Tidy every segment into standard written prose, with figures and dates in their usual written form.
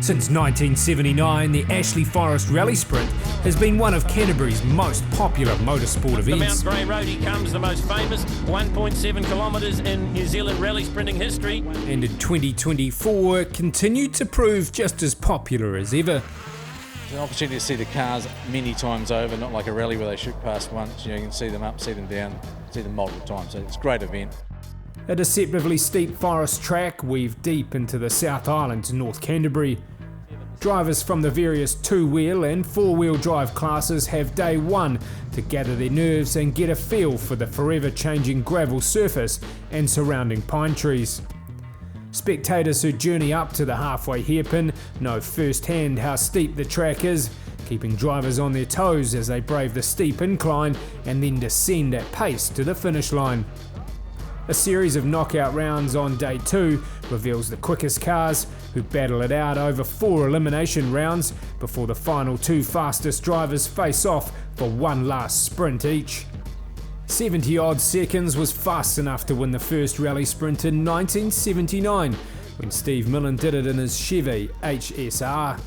Since 1979, the Ashley Forest Rallysprint has been one of Canterbury's most popular motorsport events. The Mount Grey Road, he comes, the most famous 1.7 kilometres in New Zealand rally sprinting history. And in 2024, continued to prove just as popular as ever. It's an opportunity to see the cars many times over, not like a rally where they shoot past once. You know, you can see them up, see them down, see them multiple times. So it's a great event. A deceptively steep forest track weaved deep into the South Island to North Canterbury. Drivers from the various two-wheel and four-wheel drive classes have day one to gather their nerves and get a feel for the forever-changing gravel surface and surrounding pine trees. Spectators who journey up to the halfway hairpin know firsthand how steep the track is, keeping drivers on their toes as they brave the steep incline and then descend at pace to the finish line. A series of knockout rounds on day two reveals the quickest cars, who battle it out over 4 elimination rounds before the final 2 fastest drivers face off for one last sprint each. 70 odd seconds was fast enough to win the first rally sprint in 1979, when Steve Millen did it in his Chevy HSR.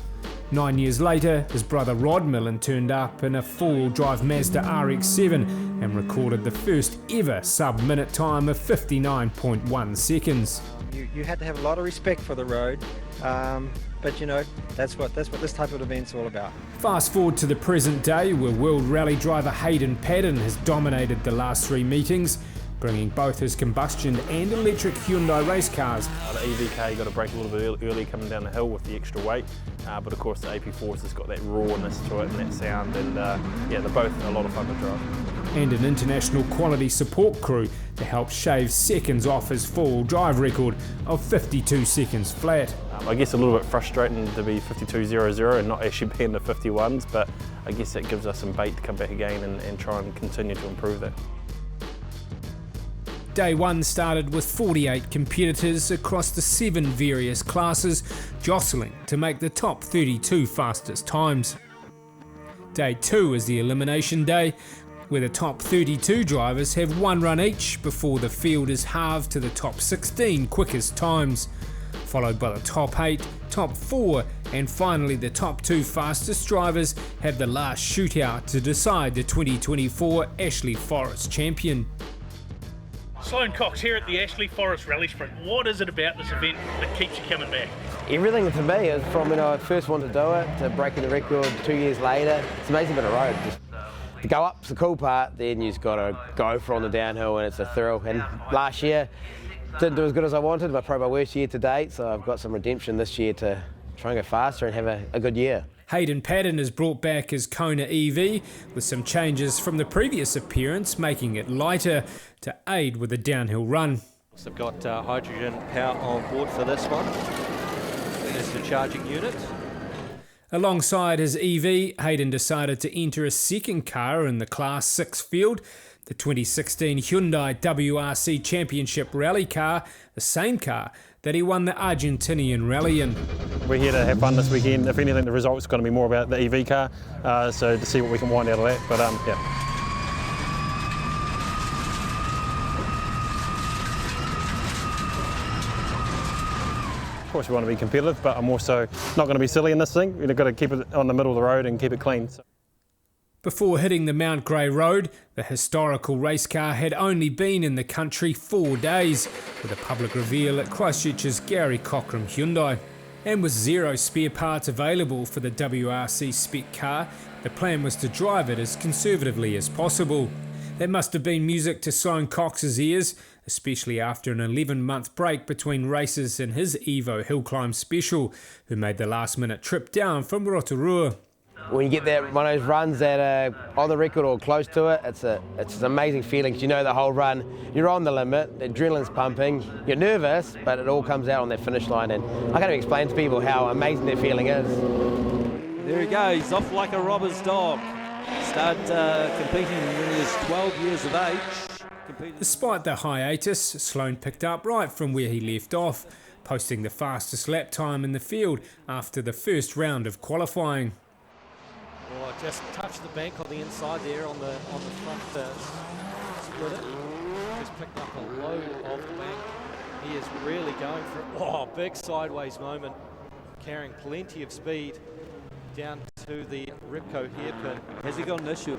9 years later, his brother Rod Millen turned up in a four-wheel drive Mazda RX-7 and recorded the first ever sub-minute time of 59.1 seconds. You had to have a lot of respect for the road, but you know, that's what this type of event's all about. Fast forward to the present day, where World Rally driver Hayden Paddon has dominated the last 3 meetings, bringing both his combustion and electric Hyundai race cars. The EVK got to brake a little bit early coming down the hill with the extra weight, but of course the AP4's has got that rawness to it and that sound, and yeah, they're both a lot of fun to drive. And an international quality support crew to help shave seconds off his four-wheel drive record of 52 seconds flat. I guess a little bit frustrating to be 52.00 and not actually be in the 51s, but I guess that gives us some bait to come back again and try and continue to improve that. Day one started with 48 competitors across the 7 various classes, jostling to make the top 32 fastest times. Day 2 is the elimination day, where the top 32 drivers have 1 run each before the field is halved to the top 16 quickest times, followed by the top 8, top 4 and finally the top 2 fastest drivers have the last shootout to decide the 2024 Ashley Forest champion. Slone Cox here at the Ashley Forest Rallysprint. What is it about this event that keeps you coming back? Everything to me is from when I first wanted to do it to breaking the record 2 years later. It's an amazing bit of road. Just to go up's the cool part, then you've got to go for on the downhill and it's a thrill. And last year didn't do as good as I wanted, but probably my worst year to date, so I've got some redemption this year to try and go faster and have a good year. Hayden Paddon has brought back his Kona EV with some changes from the previous appearance, making it lighter to aid with a downhill run. They've got hydrogen power on board for this one. There's the charging unit. Alongside his EV, Hayden decided to enter a second car in the Class 6 field, the 2016 Hyundai WRC Championship rally car, the same car that he won the Argentinian rally in. We're here to have fun this weekend. If anything, the result's going to be more about the EV car, so to see what we can wind out of that, but yeah. Of course we want to be competitive, but I'm also not going to be silly in this thing. We've got to keep it on the middle of the road and keep it clean. Before hitting the Mount Grey Road, the historical race car had only been in the country 4 days, with a public reveal at Christchurch's Gary Cockram Hyundai. And with 0 spare parts available for the WRC spec car, the plan was to drive it as conservatively as possible. That must have been music to Slone Cox's ears, especially after an 11-month break between races in his Evo Hill Climb Special, who made the last-minute trip down from Rotorua. When you get that one of those runs that are on the record or close to it, it's an amazing feeling, because you know the whole run, you're on the limit, the adrenaline's pumping, you're nervous, but it all comes out on that finish line, and I can't even explain to people how amazing that feeling is. There he goes, off like a robber's dog. Started competing when he was 12 years of age. Despite the hiatus, Slone picked up right from where he left off, posting the fastest lap time in the field after the first round of qualifying. Well, just touched the bank on the inside there on the front split it. Just picked up a load of the bank. He is really going for it. Oh, big sideways moment. carrying plenty of speed down to the Repco hairpin. Has he got an issue?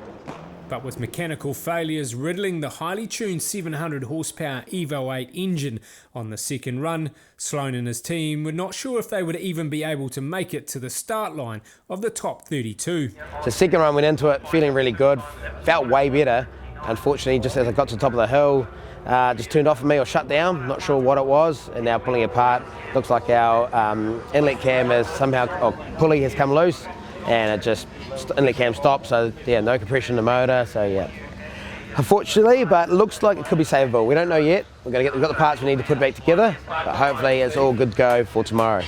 But with mechanical failures riddling the highly tuned 700 horsepower Evo 8 engine on the second run, Slone and his team were not sure if they would even be able to make it to the start line of the top 32. The second run went into it feeling really good, felt way better. Unfortunately, just as I got to the top of the hill, just turned off for me or shut down, not sure what it was, and now pulling apart. Looks like our inlet cam is somehow, or pulley has come loose, and it just, inlet cam stopped, so yeah, no compression in the motor, so yeah. Unfortunately, but it looks like it could be savable. We don't know yet. We've got the parts we need to put back together, but hopefully it's all good to go for tomorrow.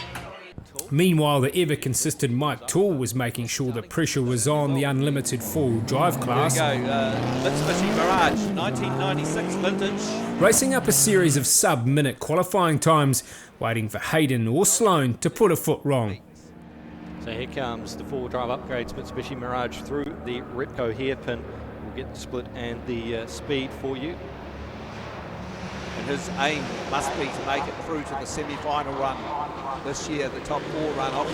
Meanwhile, the ever-consistent Mike Toole was making sure the pressure was on the unlimited four-wheel drive class. Here we go, Mitsubishi Mirage, 1996 vintage. Racing up a series of sub-minute qualifying times, waiting for Hayden or Slone to put a foot wrong. So here comes the four-wheel drive upgrades, Mitsubishi Mirage through the Repco hairpin. We'll get the split and the speed for you. And his aim must be to make it through to the semi-final run this year, the top four run off.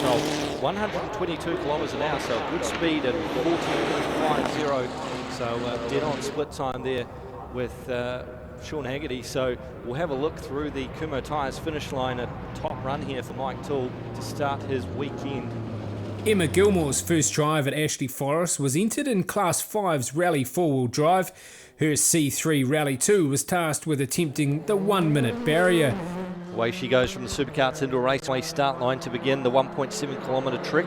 Well, 122 kilometres an hour, so good speed at 14.50. So dead on split time there with Sean Haggerty. So we'll have a look through the Kumho Tyres finish line, a top run here for Mike Toole to start his weekend. Emma Gilmore's first drive at Ashley Forest was entered in Class 5's Rally 4-wheel drive. Her C3 Rally 2 was tasked with attempting the 1-minute barrier. Away she goes from the Superkarts Indoor Raceway start line to begin the 1.7 kilometre trek.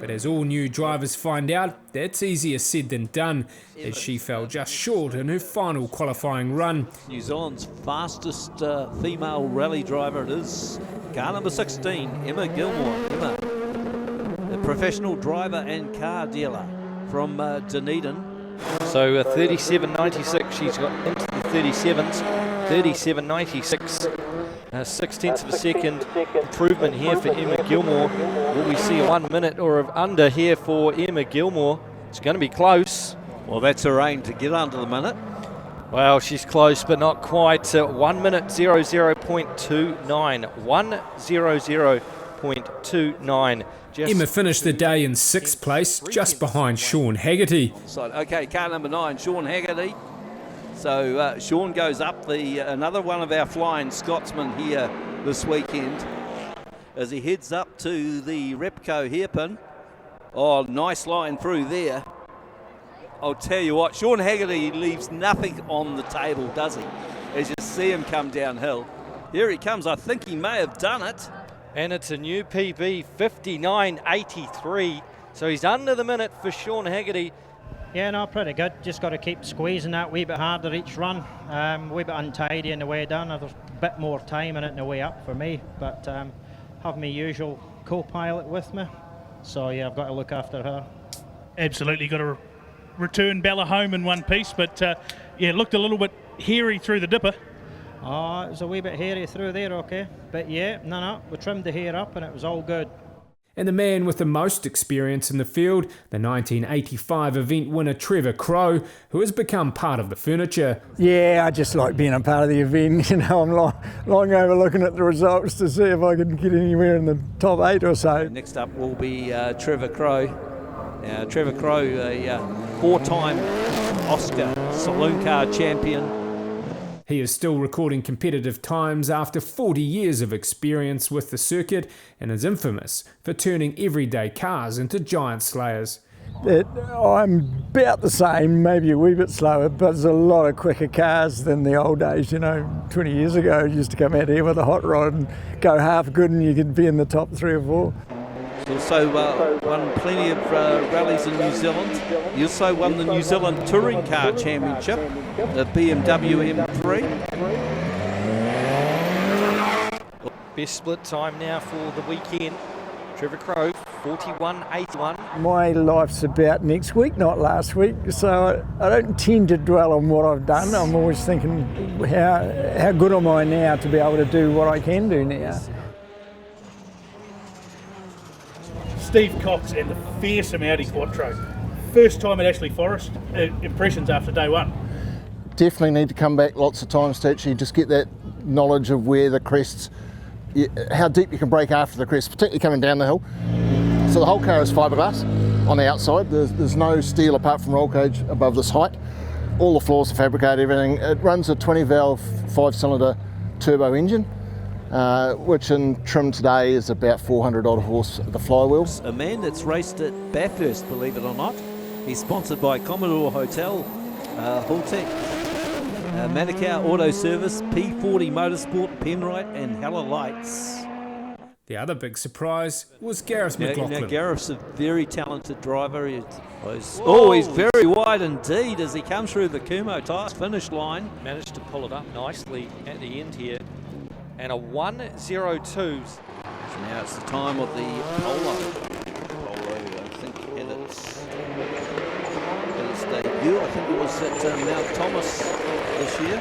But as all new drivers find out, that's easier said than done, as she fell just short in her final qualifying run. New Zealand's fastest female rally driver, it is car number 16, Emma Gilmore. Emma, a professional driver and car dealer from Dunedin. So 37.96, she's got into the 37s, 37.96. 6/10 of a second improvement here for Emma Gilmore. Will we see a 1 minute or under here for Emma Gilmore? It's going to be close. Well, that's her aim, to get under the minute. Well, she's close, but not quite. 1 minute 00.29. 1:00.29. Emma finished the day in 6th place, just behind Sean Haggerty. Okay, car number 9, Sean Haggerty. So Sean goes up, another one of our flying Scotsmen here this weekend, as he heads up to the Repco hairpin. Oh, nice line through there. I'll tell you what, Sean Haggerty leaves nothing on the table, does he? As you see him come downhill. Here he comes, I think he may have done it. And it's a new PB, 59.83. So he's under the minute for Sean Haggerty. Yeah, no, pretty good. Just got to keep squeezing that wee bit harder each run. A wee bit untidy in the way down. There's a bit more time in it in the way up for me. But have my usual co-pilot with me. So yeah, I've got to look after her. Absolutely, got to return Bella home in one piece. But yeah, it looked a little bit hairy through the dipper. Oh, it was a wee bit hairy through there, okay. But yeah, no, we trimmed the hair up and it was all good. And the man with the most experience in the field, the 1985 event winner Trevor Crowe, who has become part of the furniture. Yeah, I just like being a part of the event. You know, I'm long over looking at the results to see if I can get anywhere in the top 8 or so. Next up will be Trevor Crowe. Trevor Crowe, a 4-time Oscar saloon car champion. He is still recording competitive times after 40 years of experience with the circuit and is infamous for turning everyday cars into giant slayers. I'm about the same, maybe a wee bit slower, but there's a lot of quicker cars than the old days. You know, 20 years ago, you used to come out here with a hot rod and go half good and you could be in the top 3 or 4. He's also won plenty of rallies in New Zealand. He also won the New Zealand Touring Car Championship, the BMW M3. Best split time now for the weekend. Trevor Crowe, 41.81. My life's about next week, not last week, so I don't tend to dwell on what I've done. I'm always thinking, how good am I now to be able to do what I can do now? Steve Cox and the fearsome Audi Quattro. First time at Ashley Forest, impressions after day one? Definitely need to come back lots of times to actually just get that knowledge of where the crests how deep you can brake after the crest, particularly coming down the hill. So the whole car is fiberglass on the outside. There's no steel apart from roll cage above this height. All the floors are fabricated, everything. It runs a 20-valve, 5-cylinder turbo engine, which in trim today is about 400 odd horse at the flywheels. A man that's raced at Bathurst, believe it or not. He's sponsored by Commodore Hotel, Haltech, Manukau Auto Service, P40 Motorsport, Penrite and Hella Lights. The other big surprise was Gareth McLaughlin. Now Gareth's a very talented driver. He's very wide indeed as he comes through the Kumho Tyres finish line. Managed to pull it up nicely at the end here. And a 1:02. So now it's the time of the Polo. Polo, I think, had its debut. I think it was at Mount Thomas this year.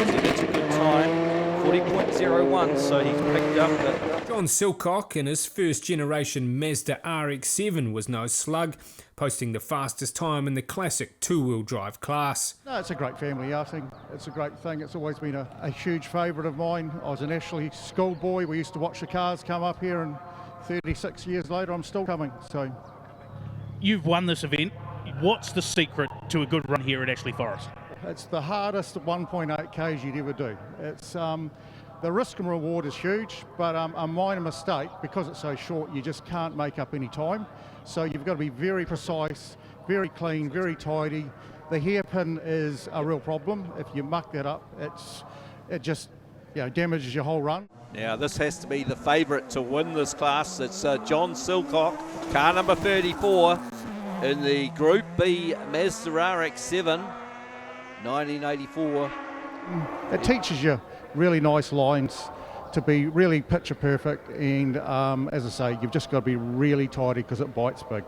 That's a good time, 40.01, so he's picked up the... John Silcock in his first generation Mazda RX-7 was no slug, posting the fastest time in the classic two-wheel drive class. No, it's a great family outing. It's a great thing. It's always been a huge favourite of mine. I was an Ashley schoolboy. We used to watch the cars come up here, and 36 years later I'm still coming. So, you've won this event. What's the secret to a good run here at Ashley Forest? It's the hardest 1.8 Ks you'd ever do. It's the risk and reward is huge, but a minor mistake, because it's so short, you just can't make up any time. So you've got to be very precise, very clean, very tidy. The hairpin is a real problem. If you muck that up, it just damages your whole run. Now this has to be the favourite to win this class. It's John Silcock, car number 34 in the Group B Mazda RX-7, 1984. It teaches you really nice lines to be really picture perfect, and as I say, you've just got to be really tidy because it bites big.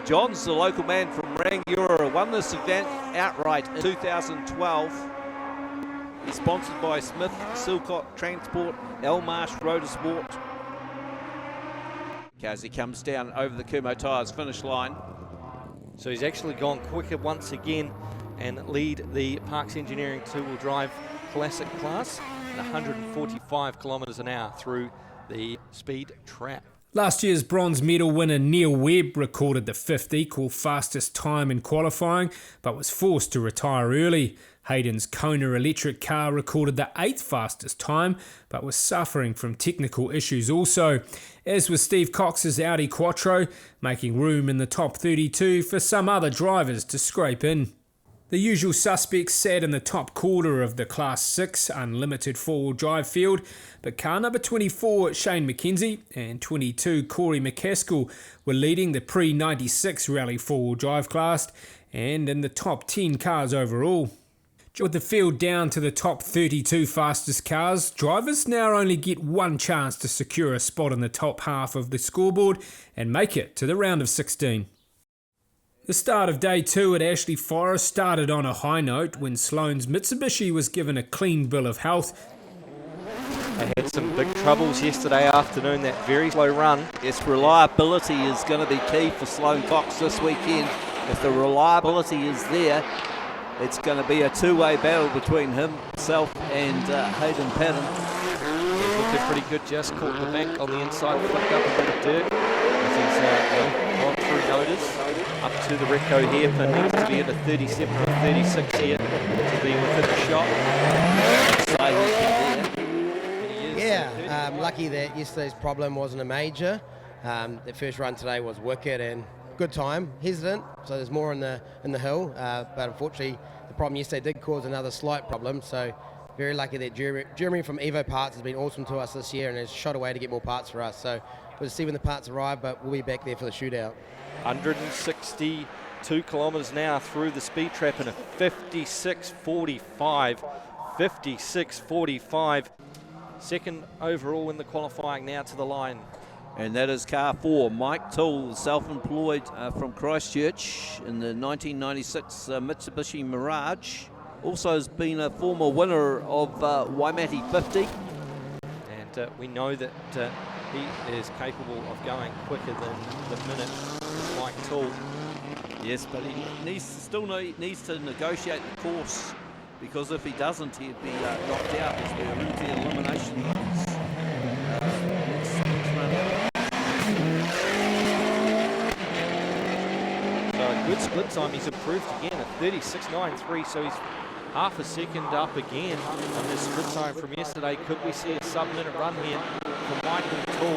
John's the local man from Rangiora, won this event outright in 2012. He's sponsored by Smith, Silcock Transport, Elmarsh Motorsport. As he comes down over the Kumho Tyres finish line. So he's actually gone quicker once again and lead the Parks Engineering two-wheel drive classic class at 145 kilometres an hour through the speed trap. Last year's bronze medal winner Neil Webb recorded the 5th equal fastest time in qualifying, but was forced to retire early. Hayden's Kona electric car recorded the 8th fastest time, but was suffering from technical issues also, as was Steve Cox's Audi Quattro, making room in the top 32 for some other drivers to scrape in. The usual suspects sat in the top quarter of the Class 6 unlimited four-wheel drive field, but car number 24 Shane McKenzie and 22 Corey McCaskill were leading the pre-96 Rally four-wheel drive class and in the top 10 cars overall. With the field down to the top 32 fastest cars, drivers now only get one chance to secure a spot in the top half of the scoreboard and make it to the round of 16. The start of day 2 at Ashley Forest started on a high note when Sloane's Mitsubishi was given a clean bill of health. They had some big troubles yesterday afternoon, that very slow run. Yes, reliability is going to be key for Slone Cox this weekend. If the reliability is there, it's going to be a two-way battle between himself and Hayden Paddon. He's looking pretty good, just caught the bank on the inside, flicked up a bit of dirt. As he's gone through notice, up to the Recco hairpin, needs to be at a 37 or 36 here to be within the shot. Yeah, lucky that yesterday's problem wasn't a major. The first run today was wicked and good time, hesitant, so there's more in the hill, but unfortunately the problem yesterday did cause another slight problem, so very lucky that Jeremy from Evo Parts has been awesome to us this year and has shot away to get more parts for us, so we'll see when the parts arrive, but we'll be back there for the shootout. 162 kilometres an hour through the speed trap in a 56.45. Second overall in the qualifying now to the line. And that is car 4, Mike Toole, self-employed from Christchurch in the 1996 Mitsubishi Mirage. Also has been a former winner of Waimate 50. And we know that he is capable of going quicker than the minute with Mike Toole. Yes, but he still needs to negotiate the course, because if he doesn't, he'd be knocked out as we're into the elimination runs. Next run. So a good split time. He's improved again at 36.93, so he's half a second up again on this split time from yesterday. Could we see a sub-minute run here for Michael Toole?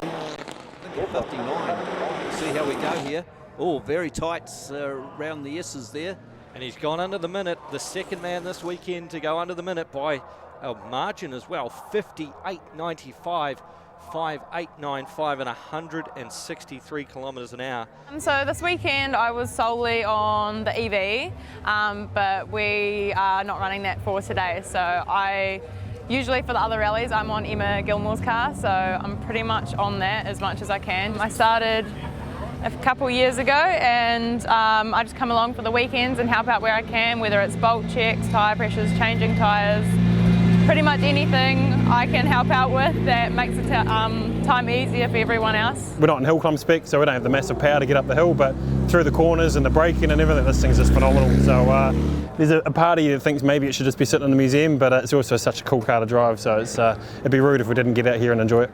59. See how we go here. Oh, very tight around the S's there. And he's gone under the minute, the second man this weekend to go under the minute by a margin as well, 58.95, 58.95 and 163 kilometres an hour. So this weekend I was solely on the EV, but we are not running that for today. So usually for the other rallies I'm on Emma Gilmore's car, so I'm pretty much on that as much as I can. I started a couple years ago, and I just come along for the weekends and help out where I can, whether it's bolt checks, tyre pressures, changing tyres, pretty much anything I can help out with that makes the time easier for everyone else. We're not in hill climb spec, so we don't have the massive power to get up the hill, but through the corners and the braking and everything, this thing's just phenomenal. So there's a party that thinks maybe it should just be sitting in the museum, but it's also such a cool car to drive, so it'd be rude if we didn't get out here and enjoy it.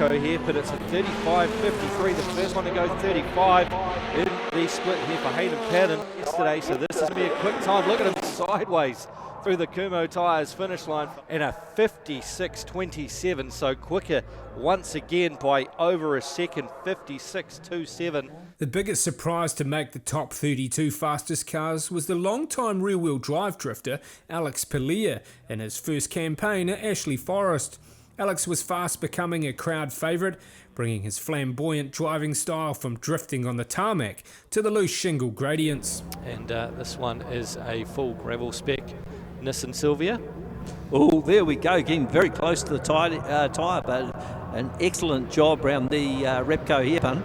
Here, but it's a 35.53, the first one to go 35 in the split here for Hayden Paddon yesterday, so this is going to be a quick time. Look at him sideways through the Kumo tyres finish line, and a 56.27, so quicker once again by over a second, 56.27. The biggest surprise to make the top 32 fastest cars was the long-time rear-wheel drive drifter Alex Pellier in his first campaign at Ashley Forest. Alex was fast becoming a crowd favourite, bringing his flamboyant driving style from drifting on the tarmac to the loose shingle gradients. And this one is a full gravel spec Nissan Silvia. Oh, there we go, getting very close to the tyre, but an excellent job around the Repco hairpin.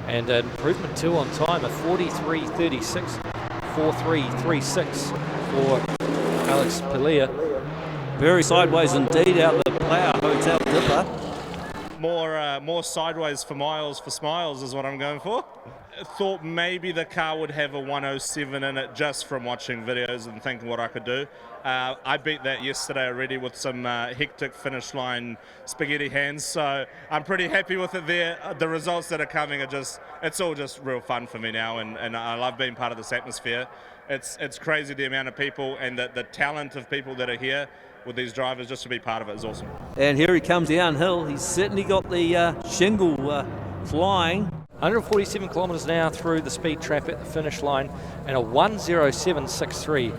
And an improvement too on time, a 43.36, 43.36 for Alex Pellier. Very sideways indeed out of the Plough Hotel Dipper. More sideways for miles for smiles is what I'm going for. I thought maybe the car would have a 107 in it just from watching videos and thinking what I could do. I beat that yesterday already with some hectic finish line spaghetti hands, so I'm pretty happy with it there. The results that are coming are it's all just real fun for me now, and I love being part of this atmosphere. It's crazy the amount of people and the talent of people that are here with these drivers. Just to be part of it is awesome. And here he comes downhill. He's certainly got the shingle flying. 147 kilometres an hour through the speed trap at the finish line, and a 107.63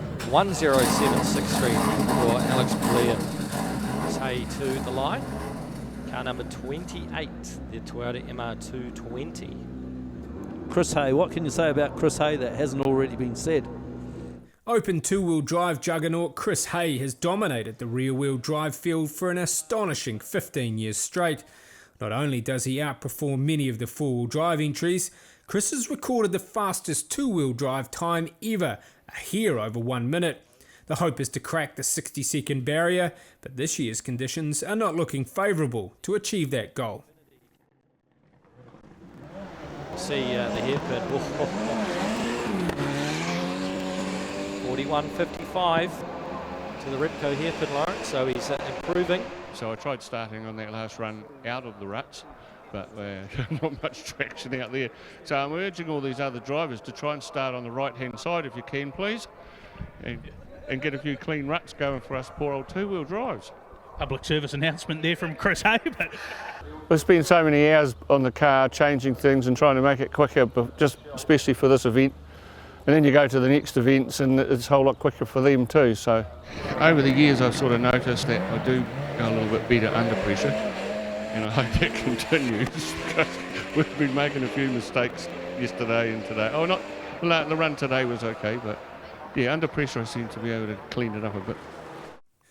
for Alex Pellier. Say to the line. Car number 28, the Toyota MR220. Chris Hay, what can you say about Chris Hay that hasn't already been said? Open two-wheel drive juggernaut Chris Hay has dominated the rear-wheel drive field for an astonishing 15 years straight. Not only does he outperform many of the four-wheel drive entries, Chris has recorded the fastest two-wheel drive time ever, a hair over 1 minute. The hope is to crack the 60-second barrier, but this year's conditions are not looking favourable to achieve that goal. See the hairpin. 41.55 to the Repco hairpin, Lawrence, so he's improving. So I tried starting on that last run out of the ruts, but not much traction out there. So I'm urging all these other drivers to try and start on the right-hand side if you can, please, and get a few clean ruts going for us poor old two-wheel drives. Public service announcement there from Chris Hay. But We've spent so many hours on the car changing things and trying to make it quicker, just especially for this event. And then you go to the next events and it's a whole lot quicker for them too. So over the years I've sort of noticed that I do go a little bit better under pressure, and I hope that continues because we've been making a few mistakes yesterday and today. Oh, the run today was okay, but yeah, under pressure I seem to be able to clean it up a bit.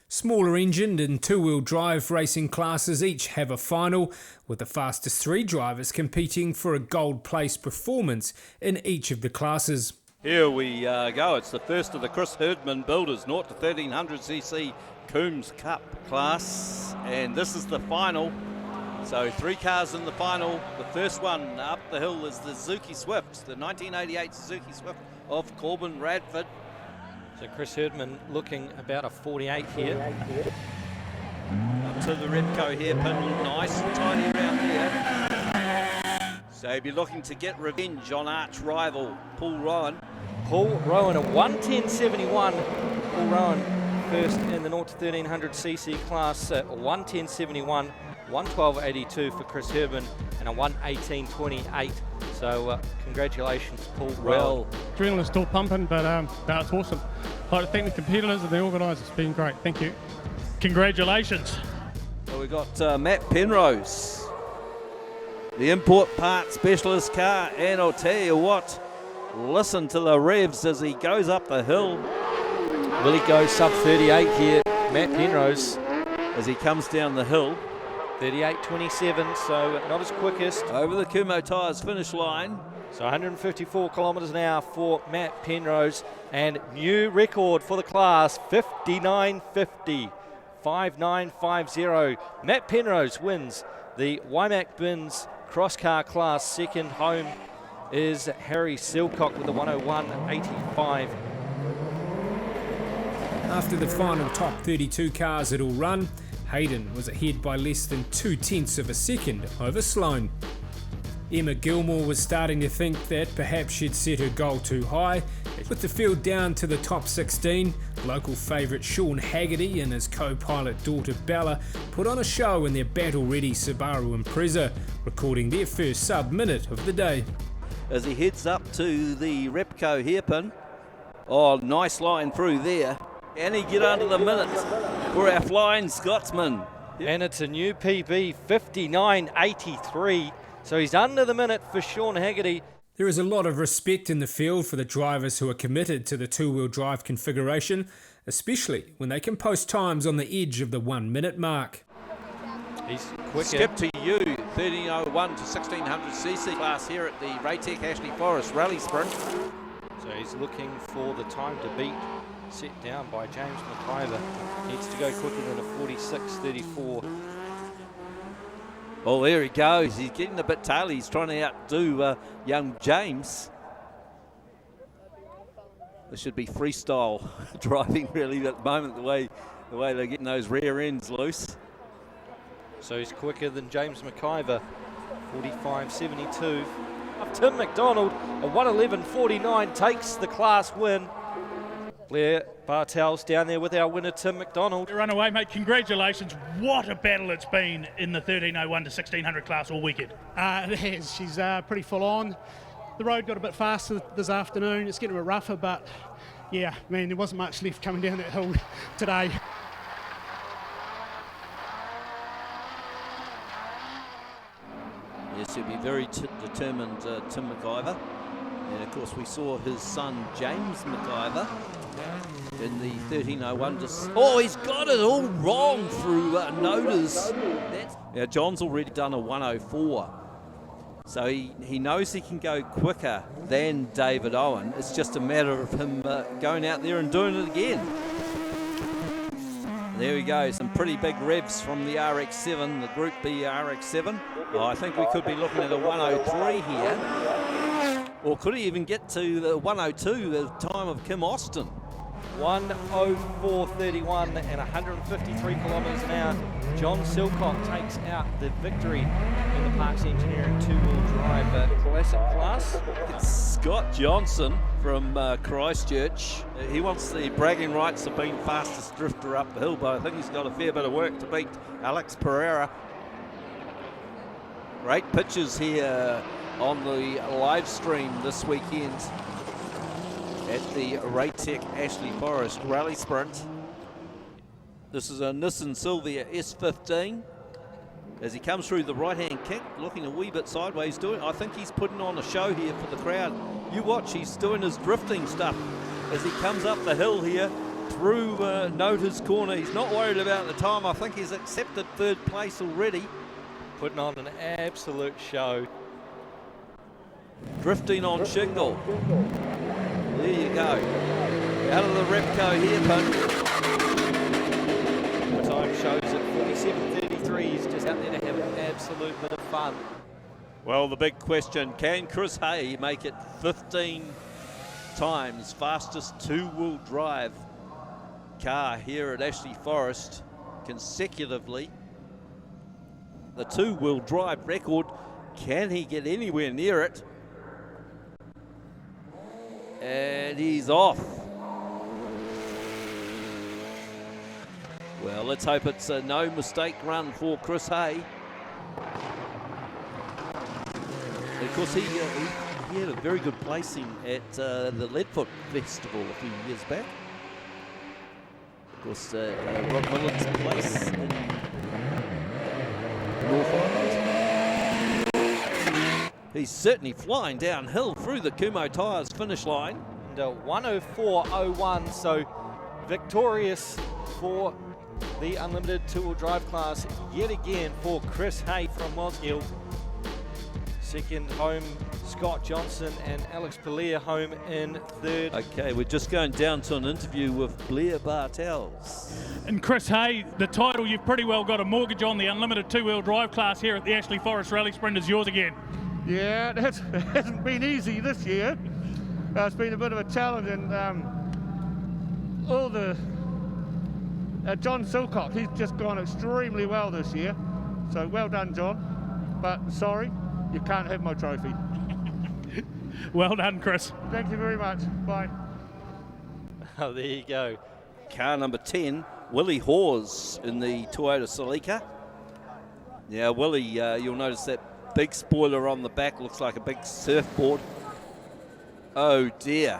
Smaller engined and two-wheel drive racing classes each have a final, with the fastest three drivers competing for a gold place performance in each of the classes. Here we go. It's the first of the Chris Herdman Builders 0 to 1300cc Coombs Cup class, and this is the final. So 3 cars in the final. The first one up the hill is the Suzuki Swift, the 1988 Suzuki Swift of Corbin Radford. So Chris Herdman looking about a 48 here. Up to the Repco hairpin, nice and tidy around there. So he'll be looking to get revenge on arch rival Paul Rowan. Paul Rowan, a 110.71. Paul Rowan first in the 0 to 1300cc class at 110.71. 112.82 for Chris Herdman and a 118.28. So congratulations, Paul Rowan. Adrenaline's still pumping, but it's awesome. I'd like to thank the competitors and the organisers. It's been great. Thank you. Congratulations. So we've got Matt Penrose, the import part specialist car, and I'll tell you what, listen to the revs as he goes up the hill. Will he go sub 38 here, Matt Penrose, as he comes down the hill? 38.27, so not as quickest. Over the Kumho Tyres finish line. So 154 kilometres an hour for Matt Penrose, and new record for the class, 59.50, 59.50. Matt Penrose wins the Wymack Bins cross car class. Second home is Harry Silcock with the 101.85. After the final top 32 cars had all run, Hayden was ahead by less than 0.2 of a second over Sloane. Emma Gilmore was starting to think that perhaps she'd set her goal too high. With the field down to the top 16, local favourite Sean Haggerty and his co-pilot daughter Bella put on a show in their battle-ready Subaru Impreza, recording their first sub-minute of the day. As he heads up to the Repco hairpin, oh, nice line through there. And he get under the minute for our flying Scotsman. And it's a new PB, 59.83. So he's under the minute for Sean Haggerty. There is a lot of respect in the field for the drivers who are committed to the two-wheel drive configuration, especially when they can post times on the edge of the 1 minute mark. He's quicker. Skip to you, 1301 to 1600cc class here at the Raytech Ashley Forest Rallysprint. So he's looking for the time to beat, set down by James McIver. Needs to go quicker than a 46.34. Oh, there he goes. He's getting a bit taily. He's trying to outdo young James. This should be freestyle driving really at the moment, the way they're getting those rear ends loose. So he's quicker than James McIver, 45.72. Tim McDonald, a 111.49, takes the class win. Blair Bartels down there with our winner, Tim McDonald. Run away, mate. Congratulations. What a battle it's been in the 1301 to 1600 class all weekend. It has. She's pretty full on. The road got a bit faster this afternoon. It's getting a bit rougher, but yeah, man, there wasn't much left coming down that hill today. Yes, he'll be very determined, Tim McIver. And of course, we saw his son James McIver in the 1301. Oh, he's got it all wrong through Nodas. Now, John's already done a 104. So he knows he can go quicker than David Owen. It's just a matter of him going out there and doing it again. There we go, some pretty big revs from the RX-7, the Group B RX-7. Oh, I think we could be looking at a 103 here. Or could he even get to the 102, the time of Kim Austin? 104.31 and 153 kilometres an hour. John Silcock takes out the victory in the Parks Engineering two-wheel drive classic class. It's Scott Johnson from Christchurch. He wants the bragging rights of being fastest drifter up the hill, but I think he's got a fair bit of work to beat Alex Pereira. Great pictures here on the live stream this weekend at the Raytech Ashley Forest Rallysprint. This is a Nissan Silvia S15. As he comes through the right-hand kick, looking a wee bit sideways, I think he's putting on a show here for the crowd. You watch, he's doing his drifting stuff as he comes up the hill here through Nota's corner. He's not worried about the time. I think he's accepted third place already. Putting on an absolute show. Drifting on shingle. There you go. Out of the Repco hairpin. The time shows at 47.33. He's just out there to have an absolute bit of fun. Well, the big question, can Chris Hay make it 15 times fastest two-wheel drive car here at Ashley Forest consecutively? The two-wheel drive record, can he get anywhere near it? And he's off. Well, let's hope it's a no mistake run for Chris Hay. Of course, he had a very good placing at the Leadfoot Festival a few years back. Of course, Rob Millen's place in North Island. He's certainly flying downhill through the Kumo Tyres finish line. And 104.01, so victorious for the unlimited two-wheel drive class yet again for Chris Hay from Mosgiel. Second home, Scott Johnson, and Alex Pellier home in third. Okay, we're just going down to an interview with Blair Bartels. And Chris Hay, the title, you've pretty well got a mortgage on. The unlimited two-wheel drive class here at the Ashley Forest Rallysprint is yours again. Yeah, it hasn't been easy this year. It's been a bit of a challenge, and John Silcock, he's just gone extremely well this year. So well done, John. But sorry, you can't have my trophy. Well done, Chris. Thank you very much. Bye. Oh, there you go. Car number 10, Willie Hawes in the Toyota Celica. Yeah, Willie, you'll notice that big spoiler on the back looks like a big surfboard. Oh dear.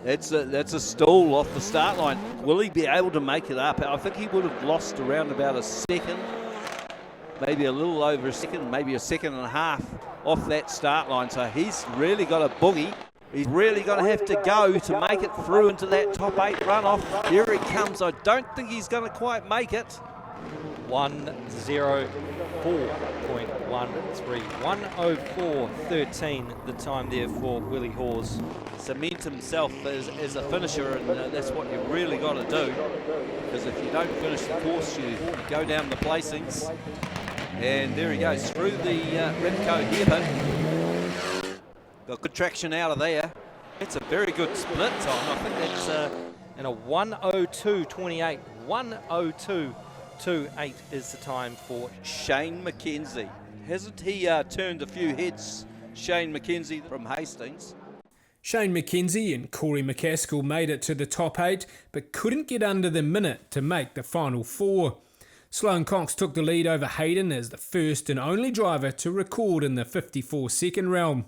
That's a stall off the start line. Will he be able to make it up? I think he would have lost around about a second, maybe a little over a second, maybe a second and a half off that start line. So he's really got a boogie. He's really going to have to go to make it through into that top 8 runoff. Here he comes. I don't think he's going to quite make it. 1:04.13. 1:04.13 the time there for Willie Hawes. Cement himself as a finisher, and that's what you really got to do, because if you don't finish the course, you go down the placings. And there he goes through the Repco hairpin. Got good traction out of there. It's a very good split time. I think that's and a 1:02.28. 1:02.28 is the time for Shane McKenzie. Hasn't he turned a few heads, Shane McKenzie from Hastings? Shane McKenzie and Corey McCaskill made it to the top 8, but couldn't get under the minute to make the final 4. Slone Cox took the lead over Hayden as the first and only driver to record in the 54-second realm.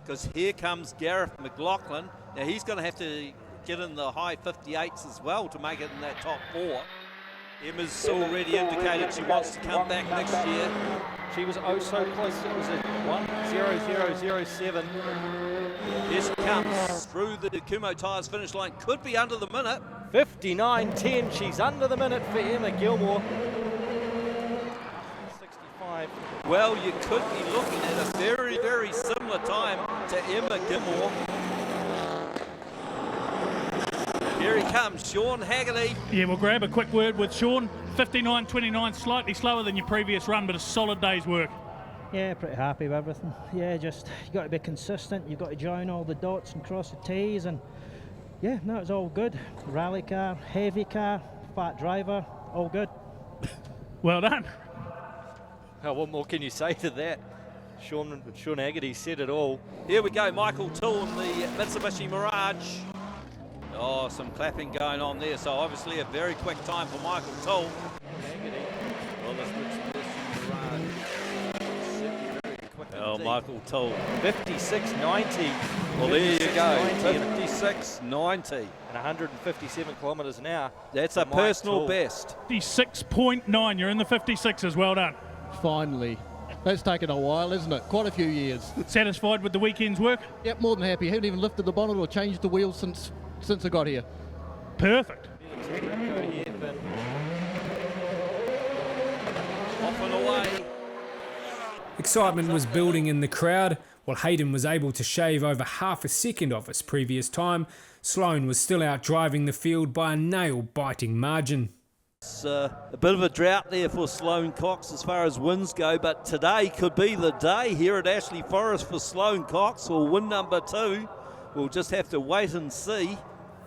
Because here comes Gareth McLaughlin. Now he's going to have to get in the high 58s as well to make it in that top 4. Emma's already indicated she wants to come back next year. She was oh so close. It was at 1:00.07. Here she comes through the Kumo Tyres finish line. Could be under the minute. 59.10. She's under the minute for Emma Gilmore. 65. Well, you could be looking at a very, very similar time to Emma Gilmore. Here he comes, Sean Haggerty. Yeah, we'll grab a quick word with Sean. 59.29, slightly slower than your previous run, but a solid day's work. Yeah, pretty happy with everything. Yeah, just you got to be consistent. You've got to join all the dots and cross the T's, and yeah, no, it's all good. Rally car, heavy car, fat driver, all good. Well done. Oh, what more can you say to that? Sean Haggerty said it all. Here we go, Michael Toole in the Mitsubishi Mirage. Oh, some clapping going on there. So obviously a very quick time for Michael Toole. Well, this Mitsubishi Mirage. Very quick. Oh, Michael Toole. 56.90. Well, there you go. 56.90. And 157 kilometres an hour. That's a personal best. 56.9. You're in the 56s. Well done. Finally. That's taken a while, isn't it? Quite a few years. Satisfied with the weekend's work? Yep, more than happy. Haven't even lifted the bonnet or changed the wheels since I got here. Perfect. Off and away. Excitement was building in the crowd. While Hayden was able to shave over half a second off his previous time, Slone was still out driving the field by a nail-biting margin. It's a bit of a drought there for Slone Cox as far as wins go, but today could be the day here at Ashley Forest for Slone Cox, or win number 2. We'll just have to wait and see.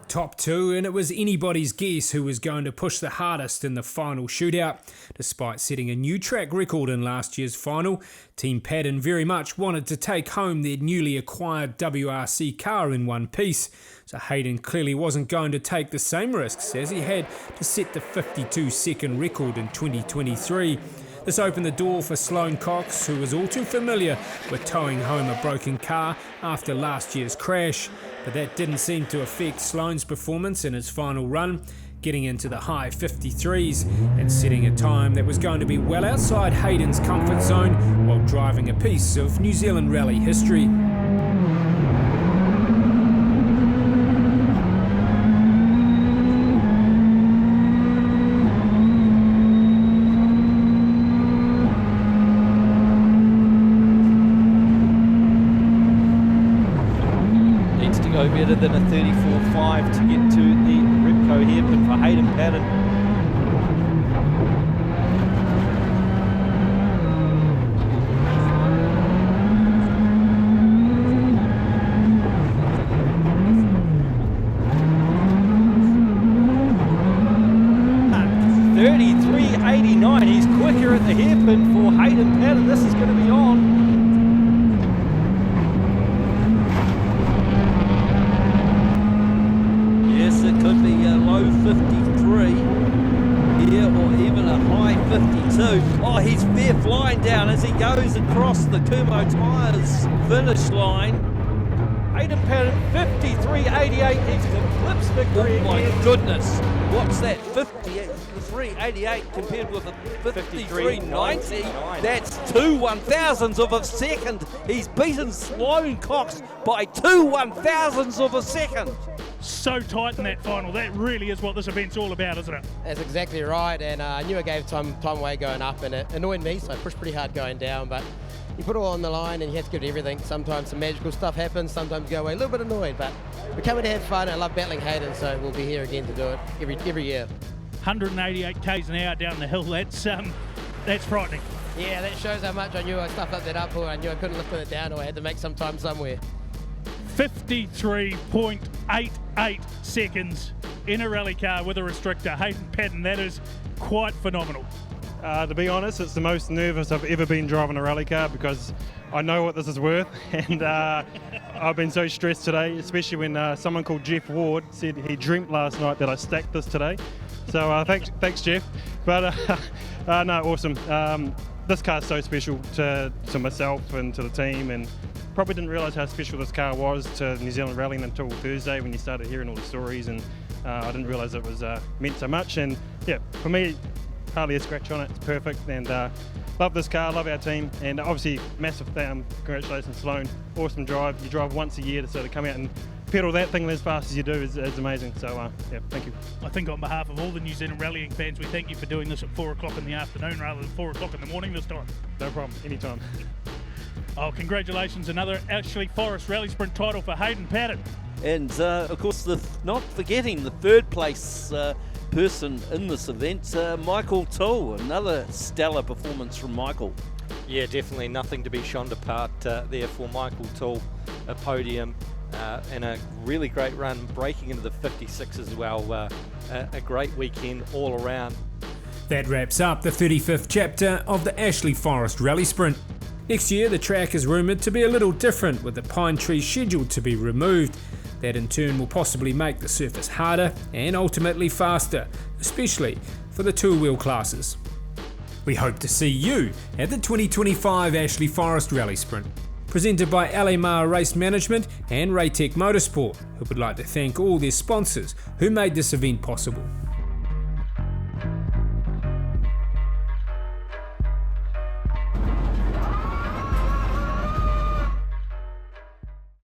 Top 2, and it was anybody's guess who was going to push the hardest in the final shootout. Despite setting a new track record in last year's final, Team Paddon very much wanted to take home their newly acquired WRC car in one piece, so Hayden clearly wasn't going to take the same risks as he had to set the 52-second record in 2023. This opened the door for Slone Cox, who was all too familiar with towing home a broken car after last year's crash. But that didn't seem to affect Slone's performance in his final run, getting into the high 53s and setting a time that was going to be well outside Hayden's comfort zone while driving a piece of New Zealand rally history. Better than a 34.5 to get to the Repco hairpin for Hayden Paddon. .33.89. He's quicker at the hairpin for Hayden Paddon. This is going to be on. Could be a low 53 here, or even a high 52. Oh, he's fair flying down as he goes across the Kumo Tyres finish line. Hayden Paddon, 53.88. He's eclipsed victory. Oh my goodness. What's that? 53.88 compared with a 53.90. That's 2 1,000ths of a second. He's beaten Slone Cox by 2 1,000ths of a second. So tight in that final. That really is what this event's all about, isn't it? That's exactly right, and I knew I gave time away going up, and it annoyed me, so I pushed pretty hard going down, but you put it all on the line and you have to give it everything. Sometimes some magical stuff happens, sometimes you go away a little bit annoyed, but we're coming to have fun. I love battling Hayden, so we'll be here again to do it every year. 188 k's an hour down the hill, that's frightening. Yeah, that shows how much I knew I stuffed up that up, or I knew I couldn't lift it down, or I had to make some time somewhere. 53.88 seconds in a rally car with a restrictor. Hayden Paddon, that is quite phenomenal. To be honest, it's the most nervous I've ever been driving a rally car, because I know what this is worth, and I've been so stressed today, especially when someone called Jeff Ward said he dreamt last night that I stacked this today. So thanks Jeff. But no, awesome. This car's so special to myself and to the team, and probably didn't realise how special this car was to New Zealand rallying until Thursday when you started hearing all the stories, and I didn't realise it was meant so much. And yeah, for me, hardly a scratch on it. It's perfect, and love this car, love our team, and obviously massive congratulations Slone. Awesome drive. You drive once a year, so to come out and pedal that thing as fast as you do is amazing. So yeah, thank you. I think on behalf of all the New Zealand rallying fans, we thank you for doing this at 4 o'clock in the afternoon rather than 4 o'clock in the morning this time. No problem, anytime. Oh, congratulations, another Ashley Forest Rallysprint title for Hayden Paddon. And of course, not forgetting the third place person in this event, Michael Toole. Another stellar performance from Michael. Yeah, definitely nothing to be shunned apart there for Michael Toole. A podium and a really great run, breaking into the 56 as well. A great weekend all around. That wraps up the 35th chapter of the Ashley Forest Rallysprint. Next year, the track is rumoured to be a little different, with the pine trees scheduled to be removed. That in turn will possibly make the surface harder and ultimately faster, especially for the two-wheel classes. We hope to see you at the 2025 Ashley Forest Rallysprint, presented by Alemar Race Management and Raytech Motorsport, who would like to thank all their sponsors who made this event possible.